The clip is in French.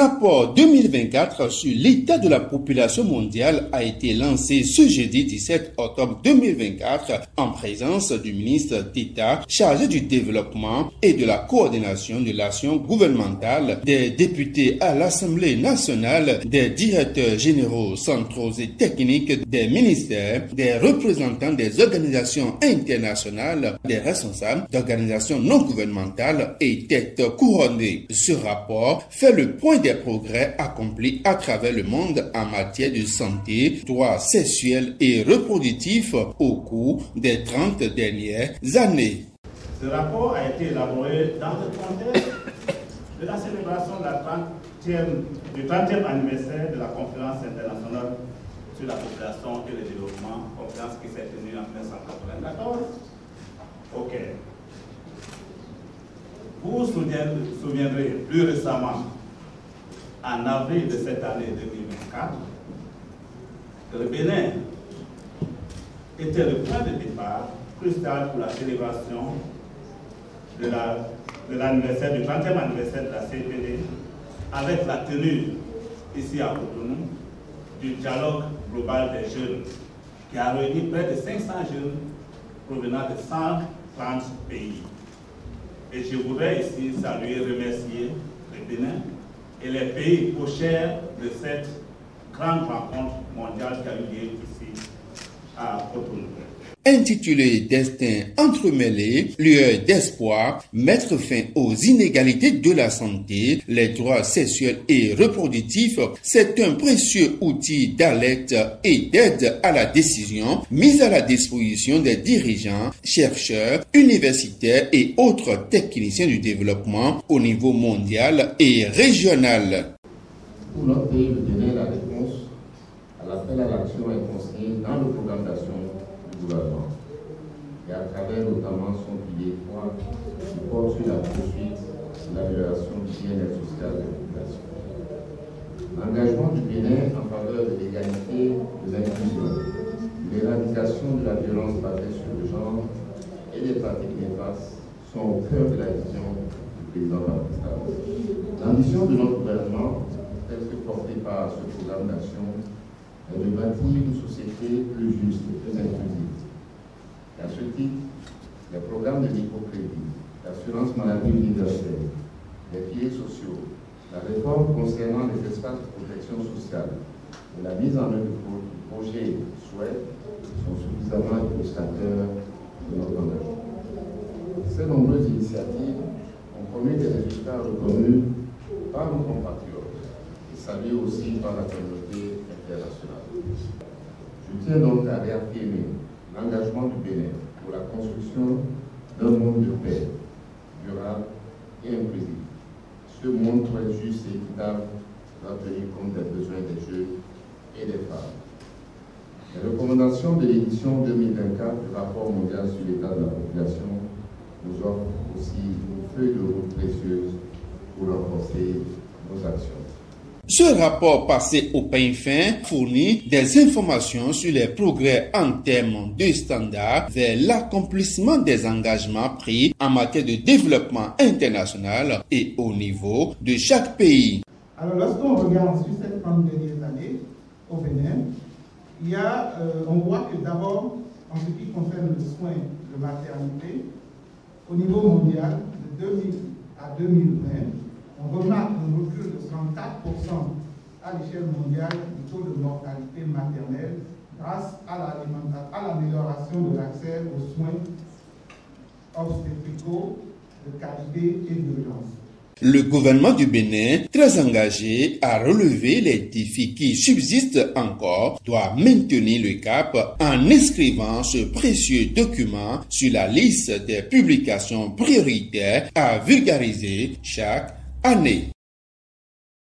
rapport 2024 sur l'état de la population mondiale a été lancé ce jeudi 17 octobre 2024 en présence du ministre d'État chargé du développement et de la coordination de l'action gouvernementale, des députés à l'Assemblée nationale, des directeurs généraux centraux et techniques des ministères, des représentants des organisations internationales, des responsables d'organisations non gouvernementales et têtes couronnées. Ce rapport fait le point des progrès accomplis à travers le monde en matière de santé, droits sexuels et reproductifs au cours des 30 dernières années. Ce rapport a été élaboré dans le contexte de la célébration du 30e anniversaire de la conférence internationale sur la population et le développement, conférence qui s'est tenue en 1994 au Caire. Vous vous souviendrez plus récemment, en avril de cette année 2024, que le Bénin était le point de départ crucial pour la célébration de l'anniversaire, du 30e anniversaire de la CPD, avec la tenue ici à Cotonou du dialogue global des jeunes, qui a réuni près de 500 jeunes provenant de 130 pays. Et je voudrais ici saluer et remercier le Bénin et les pays co-chers de cette grande rencontre mondiale qui a eu lieu ici à Cotonou. Intitulé Destin entremêlé, lueur d'espoir, mettre fin aux inégalités de la santé, les droits sexuels et reproductifs, c'est un précieux outil d'alerte et d'aide à la décision mis à la disposition des dirigeants, chercheurs, universitaires et autres techniciens du développement au niveau mondial et régional. Pour notre pays, le Bénin, la réponse à l'appel à l'action est consignée dans le programme d'action du gouvernement et à travers notamment son pilier 3 qui porte sur la poursuite de l'amélioration du bien-être social des populations. L'engagement du Bénin en faveur de l'égalité, de l'inclusion, de l'éradication de la violence basée sur le genre et des pratiques néfastes sont au cœur de la vision du président Macky Sall. L'ambition de notre gouvernement, telle que portée par ce programme d'action, est de bâtir une société plus juste et plus inclusive. Et à ce titre, les programmes de microcrédit, l'assurance maladie universelle, les piliers sociaux, la réforme concernant les espaces de protection sociale et la mise en œuvre du projet SWED sont suffisamment illustrateurs de notre engagement. Ces nombreuses initiatives ont connu des résultats reconnus par nos compatriotes et salués aussi par la communauté internationale. Je tiens donc à réaffirmer l'engagement du Bénin pour la construction d'un monde de paix, durable et inclusif. Ce monde très juste et équitable doit tenir compte des besoins des jeunes et des femmes. Les recommandations de l'édition 2024 du rapport mondial sur l'état de la population nous offrent aussi une feuille de route précieuse pour renforcer nos actions. Ce rapport passé au peigne fin fournit des informations sur les progrès en termes de standards vers l'accomplissement des engagements pris en matière de développement international et au niveau de chaque pays. Alors lorsqu'on regarde sur ces 30 dernières années au Bénin, on voit que d'abord, en ce qui concerne le soin de maternité, au niveau mondial, de 2000 à 2020, on remarque un recul de 34% à l'échelle mondiale du taux de mortalité maternelle grâce à l'amélioration de l'accès aux soins obstétricaux de qualité et d'urgence. Le gouvernement du Bénin, très engagé à relever les défis qui subsistent encore, doit maintenir le cap en inscrivant ce précieux document sur la liste des publications prioritaires à vulgariser chaque année.